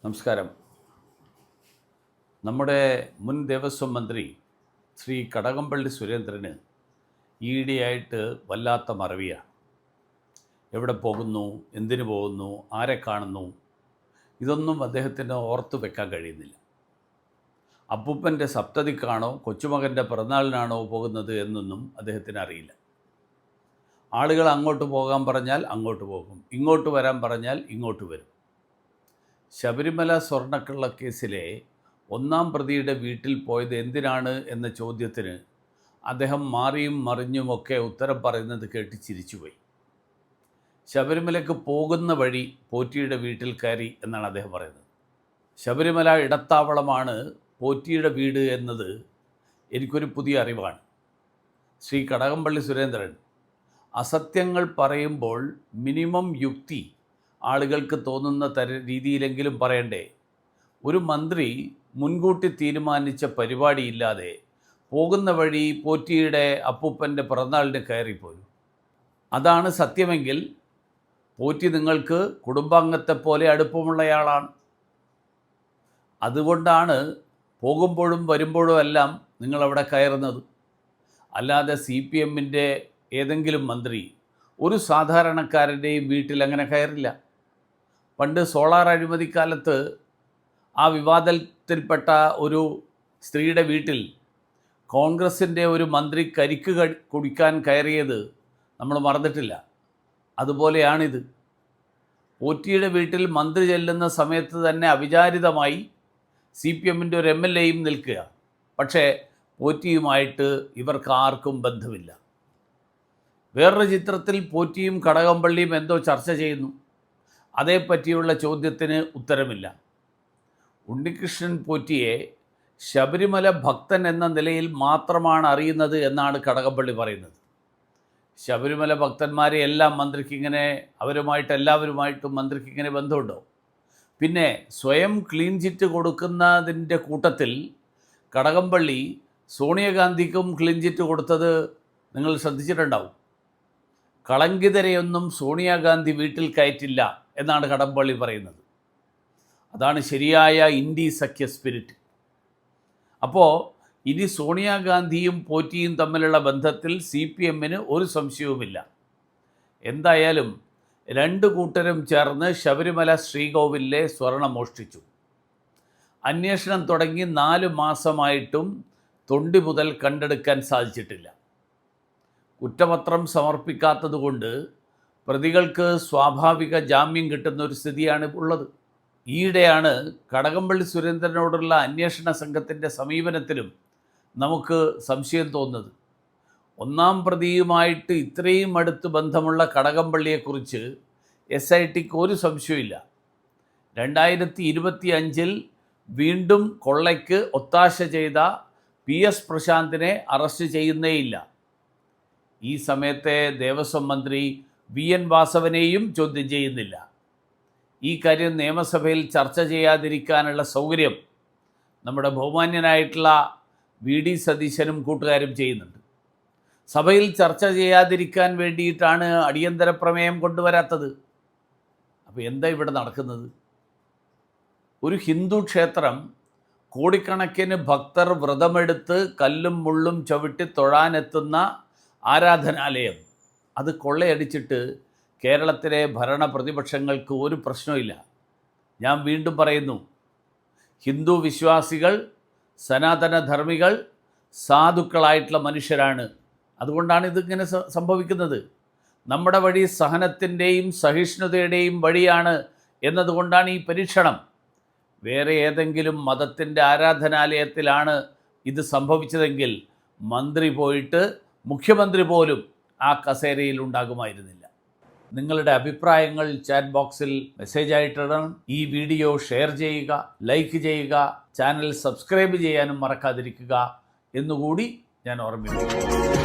നമസ്കാരം. നമ്മുടെ മുൻ ദേവസ്വം മന്ത്രി ശ്രീ കടകംപള്ളി സുരേന്ദ്രന് ഈയിടെയായിട്ട് വല്ലാത്ത മറവിയാണ്. എവിടെ പോകുന്നു, എന്തിനു പോകുന്നു, ആരെ കാണുന്നു, ഇതൊന്നും അദ്ദേഹത്തിന് ഓർത്തു വെക്കാൻ കഴിയുന്നില്ല. അപ്പൂപ്പൻ്റെ സപ്തതിക്കാണോ കൊച്ചുമകൻ്റെ പിറന്നാളിനാണോ പോകുന്നത് എന്നൊന്നും അദ്ദേഹത്തിന് അറിയില്ല. ആളുകൾ അങ്ങോട്ട് പോകാൻ പറഞ്ഞാൽ അങ്ങോട്ട് പോകും, ഇങ്ങോട്ട് വരാൻ പറഞ്ഞാൽ ഇങ്ങോട്ട് വരും. ശബരിമല സ്വർണ്ണക്കള്ള കേസിലെ ഒന്നാം പ്രതിയുടെ വീട്ടിൽ പോയത് എന്തിനാണ് എന്ന ചോദ്യത്തിന് അദ്ദേഹം മാറിയും മറിഞ്ഞുമൊക്കെ ഉത്തരം പറയുന്നത് കേട്ട് ചിരിച്ചുപോയി. ശബരിമലയ്ക്ക് പോകുന്ന വഴി പോറ്റിയുടെ വീട്ടിൽ കയറി എന്നാണ് അദ്ദേഹം പറയുന്നത്. ശബരിമല ഇടത്താവളമാണ് പോറ്റിയുടെ വീട് എന്നത് എനിക്കൊരു പുതിയ അറിവാണ്. ശ്രീ കടകംപള്ളി സുരേന്ദ്രൻ അസത്യങ്ങൾ പറയുമ്പോൾ മിനിമം യുക്തി ആളുകൾക്ക് തോന്നുന്ന രീതിയിലെങ്കിലും പറയണ്ടേ? ഒരു മന്ത്രി മുൻകൂട്ടി തീരുമാനിച്ച പരിപാടിയില്ലാതെ പോകുന്ന വഴി പോറ്റിയുടെ അപ്പൂപ്പൻ്റെ പിറന്നാളിന് കയറിപ്പോയി. അതാണ് സത്യമെങ്കിൽ പോറ്റി നിങ്ങൾക്ക് കുടുംബാംഗത്തെപ്പോലെ അടുപ്പമുള്ളയാളാണ്. അതുകൊണ്ടാണ് പോകുമ്പോഴും വരുമ്പോഴും എല്ലാം നിങ്ങളവിടെ കയറുന്നത്. അല്ലാതെ CPMൻ്റെ ഏതെങ്കിലും മന്ത്രി ഒരു സാധാരണക്കാരൻ്റെയും വീട്ടിൽ അങ്ങനെ കയറില്ല. പണ്ട് സോളാർ അഴിമതിക്കാലത്ത് ആ വിവാദത്തിൽപ്പെട്ട ഒരു സ്ത്രീയുടെ വീട്ടിൽ കോൺഗ്രസിൻ്റെ ഒരു മന്ത്രി കരിക്ക് കുടിക്കാൻ കയറിയത് നമ്മൾ മറന്നിട്ടില്ല. അതുപോലെയാണിത്. പോറ്റിയുടെ വീട്ടിൽ മന്ത്രി ചെല്ലുന്ന സമയത്ത് തന്നെ അവിചാരിതമായി CPMൻ്റെ ഒരു MLAയും നിൽക്കുക. പക്ഷേ പോറ്റിയുമായിട്ട് ഇവർക്ക് ആർക്കും ബന്ധമില്ല. വേറൊരു ചിത്രത്തിൽ പോറ്റിയും കടകംപള്ളിയും എന്തോ ചർച്ച ചെയ്യുന്നു. അതേപ്പറ്റിയുള്ള ചോദ്യത്തിന് ഉത്തരമില്ല. ഉണ്ണികൃഷ്ണൻ പോറ്റിയെ ശബരിമല ഭക്തൻ എന്ന നിലയിൽ മാത്രമാണ് അറിയുന്നത് എന്നാണ് കടകംപള്ളി പറയുന്നത്. ശബരിമല ഭക്തന്മാരെ എല്ലാം മന്ത്രിക്കിങ്ങനെ എല്ലാവരുമായിട്ടും മന്ത്രിക്കിങ്ങനെ ബന്ധമുണ്ടോ? പിന്നെ സ്വയം ക്ലീൻ ചിറ്റ് കൊടുക്കുന്നതിൻ്റെ കൂട്ടത്തിൽ കടകംപള്ളി സോണിയാഗാന്ധിക്കും ക്ലീൻ ചിറ്റ് കൊടുത്തത് നിങ്ങൾ ശ്രദ്ധിച്ചിട്ടുണ്ടാവും. കളങ്കിതരെയൊന്നും സോണിയാഗാന്ധി വീട്ടിൽ കയറ്റില്ല എന്നാണ് കടകംപള്ളി പറയുന്നത്. അതാണ് ശരിയായ ഇന്ത്യ സഖ്യ സ്പിരിറ്റ്. അപ്പോൾ ഇനി സോണിയാഗാന്ധിയും പോറ്റിയും തമ്മിലുള്ള ബന്ധത്തിൽ CPMന് ഒരു സംശയവുമില്ല. എന്തായാലും രണ്ടു കൂട്ടരും ചേർന്ന് ശബരിമല ശ്രീകോവിലിലെ സ്വർണം മോഷ്ടിച്ചു. അന്വേഷണം തുടങ്ങി 4 മാസമായിട്ടും തൊണ്ടി മുതൽ കണ്ടെടുക്കാൻ സാധിച്ചിട്ടില്ല. കുറ്റപത്രം സമർപ്പിക്കാത്തതുകൊണ്ട് പ്രതികൾക്ക് സ്വാഭാവിക ജാമ്യം കിട്ടുന്ന ഒരു സ്ഥിതിയാണ് ഉള്ളത്. ഈയിടെയാണ് കടകംപള്ളി സുരേന്ദ്രനോടുള്ള അന്വേഷണ സംഘത്തിൻ്റെ സമീപനത്തിലും നമുക്ക് സംശയം തോന്നുന്നത്. ഒന്നാം പ്രതിയുമായിട്ട് ഇത്രയും അടുത്ത് ബന്ധമുള്ള കടകംപള്ളിയെക്കുറിച്ച് SITക്ക് ഒരു സംശയമില്ല. 2025 വീണ്ടും കൊള്ളയ്ക്ക് ഒത്താശ ചെയ്ത PS പ്രശാന്തിനെ അറസ്റ്റ് ചെയ്യുന്നേയില്ല. ഈ സമയത്തെ ദേവസ്വം മന്ത്രി VN വാസവനെയും ചോദ്യം ചെയ്യുന്നില്ല. ഈ കാര്യം നിയമസഭയിൽ ചർച്ച ചെയ്യാതിരിക്കാനുള്ള സൗകര്യം നമ്മുടെ ബഹുമാന്യനായിട്ടുള്ള VD സതീശനും കൂട്ടുകാരും ചെയ്യുന്നുണ്ട്. സഭയിൽ ചർച്ച ചെയ്യാതിരിക്കാൻ വേണ്ടിയിട്ടാണ് അടിയന്തര പ്രമേയം കൊണ്ടുവരാത്തത്. അപ്പോൾ എന്താ ഇവിടെ നടക്കുന്നത്? ഒരു ഹിന്ദു ക്ഷേത്രം, കോടിക്കണക്കിന് ഭക്തർ വ്രതമെടുത്ത് കല്ലും മുള്ളും ചവിട്ടി തൊഴാനെത്തുന്ന ആരാധനാലയം, അത് കൊള്ളയടിച്ചിട്ട് കേരളത്തിലെ ഭരണ പ്രതിപക്ഷങ്ങൾക്ക് ഒരു പ്രശ്നമില്ല. ഞാൻ വീണ്ടും പറയുന്നു, ഹിന്ദു വിശ്വാസികൾ, സനാതനധർമ്മികൾ സാധുക്കളായിട്ടുള്ള മനുഷ്യരാണ്. അതുകൊണ്ടാണ് ഇതിങ്ങനെ സംഭവിക്കുന്നത്. നമ്മുടെ വഴി സഹനത്തിൻ്റെയും സഹിഷ്ണുതയുടെയും വഴിയാണ് എന്നതുകൊണ്ടാണ് ഈ പരീക്ഷണം. വേറെ ഏതെങ്കിലും മതത്തിൻ്റെ ആരാധനാലയത്തിലാണ് ഇത് സംഭവിച്ചതെങ്കിൽ മന്ത്രി പോയിട്ട് മുഖ്യമന്ത്രി പോലും ആ കസേരയിൽ ഉണ്ടാകുമായിരുന്നില്ല. നിങ്ങളുടെ അഭിപ്രായങ്ങൾ ചാറ്റ് ബോക്സിൽ മെസ്സേജായിട്ടിടണം. ഈ വീഡിയോ ഷെയർ ചെയ്യുക, ലൈക്ക് ചെയ്യുക, ചാനൽ സബ്സ്ക്രൈബ് ചെയ്യാനും മറക്കാതിരിക്കുക എന്നുകൂടി ഞാൻ ഓർമ്മിപ്പിക്കുന്നു.